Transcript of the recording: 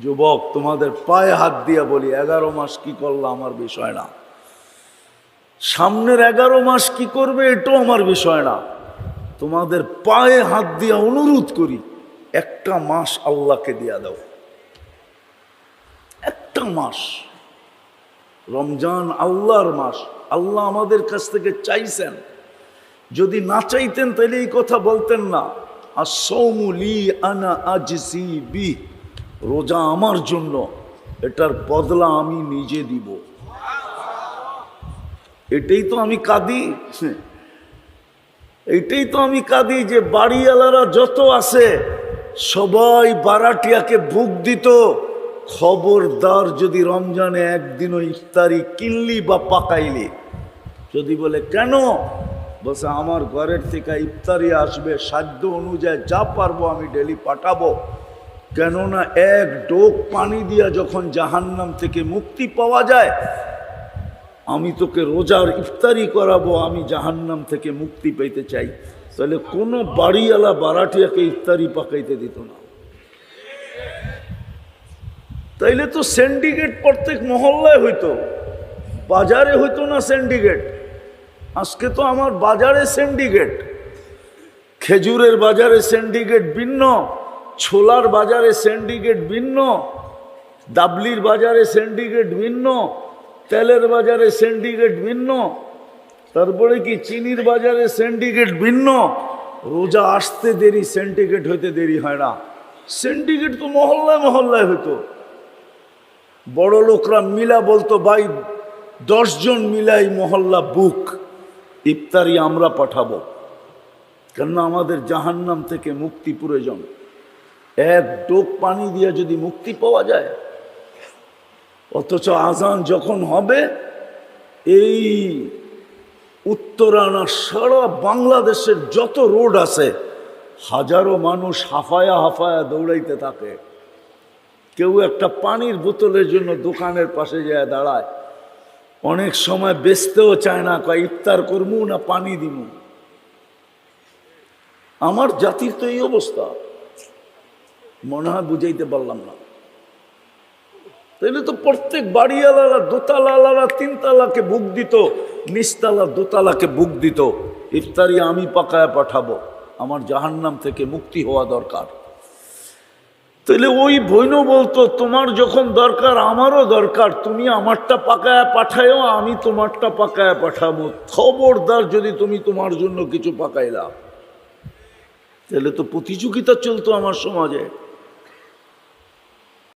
যুবক, তোমাদের পায়ে হাত দিয়া বলি, 11 মাস কি করলা আমার বিষয় না, সামনের 11 মাস কি করবে এটাও আমার বিষয় না। তোমাদের পায়ে হাত দিয়া অনুরোধ করি, একটা মাস আল্লাহকে দিয়া দাও। একটা মাস, রমজান আল্লাহর মাস, আল্লাহ আমাদের কাছ থেকে চাইছেন। যদি না চাইতেন তাহলে এই কথা বলতেন না, আসসাউমু লি আনা আজজি বি, রোজা আমার জন্য, এটার বদলা আমি নিজে দিব। এটাই তো আমি কাঁদি, এইটাই তো আমি কাঁদি যে বাড়িওয়ালারা যত আছে সবাই বারাটিয়াকে ভুগ দিত। খবরদার যদি রমজানে একদিনও ইফতারি কিনলি বা পাকাইলি, যদি বলে কেন, বলছে আমার ঘরের থেকে ইফতারি আসবে, সাধ্য অনুযায়ী যা পারবো আমি ডেলি পাঠাবো। কেননা এক ডোক পানি দিয়া যখন জাহান্নাম থেকে মুক্তি পাওয়া যায়, আমি তোকে রোজার ইফতারি করাবো, আমি জাহান্নাম থেকে মুক্তি পেতে চাই। তাহলে কোনো বাড়িওয়ালা বারাটিয়াকে ইফতারি পাকাইতে দিত না। তাইলে তো সিন্ডিকেট প্রত্যেক মহল্লায় হইতো, বাজারে হইতো না সিন্ডিকেট। আজকে তো আমার বাজারে সিন্ডিকেট, খেজুরের বাজারে সিন্ডিকেট ভিন্ন, ছোলার বাজারে সিন্ডিকেট ভিন্ন, ডাবলির বাজারে সিন্ডিকেট ভিন্ন, তেলের বাজারে সিন্ডিকেট ভিন্ন, তারপরে কি চিনির বাজারে সিন্ডিকেট ভিন্ন। রোজা আসতে দেরি, সিন্ডিকেট হইতে দেরি হয় না। সিন্ডিকেট তো মহল্লায় মহল্লায় হইতো। বড় লোকরা মিলা বলতো, ভাই 10 জন মিলাই মহল্লা বুক, ইফতারি আমরা পাঠাবো, কেননা আমাদের জাহান্নাম থেকে মুক্তি প্রয়োজন। এক ডোক পানি দিয়ে যদি মুক্তি পাওয়া যায়, অথচ আজান যখন হবে, এই উত্তরানা সারা বাংলাদেশের যত রোড আছে, হাজারো মানুষ হাফায়া হাফায়া দৌড়াইতে থাকে। কেউ একটা পানির বোতলের জন্য দোকানের পাশে যায় দাঁড়ায়, অনেক সময় বেচতেও চায় না, কয় ইফতার করবো না পানি দিব। আমার জাতির তো এই অবস্থা, মনে হয় বুঝাইতে পারলাম না। তাইলে তো প্রত্যেক বাড়িওয়ালারা, দোতলাওয়ালারা 3 তালাকে বুক দিত, নিচতলা দোতলাকে বুক দিত, ইফতারি আমি পাকায় পাঠাবো, আমার জাহান্নাম থেকে মুক্তি হওয়া দরকার। তাহলে ওই বইন বলতো, তোমার যখন দরকার আমারও দরকার, তুমি আমারটা পাকায় পাঠায়ও, আমি তোমারটা পাকায় পাঠাবো। খবরদার যদি তুমি তোমার জন্য কিছু পাকাইলা, তাহলে তো প্রতিযোগিতা চলতো আমার সমাজে।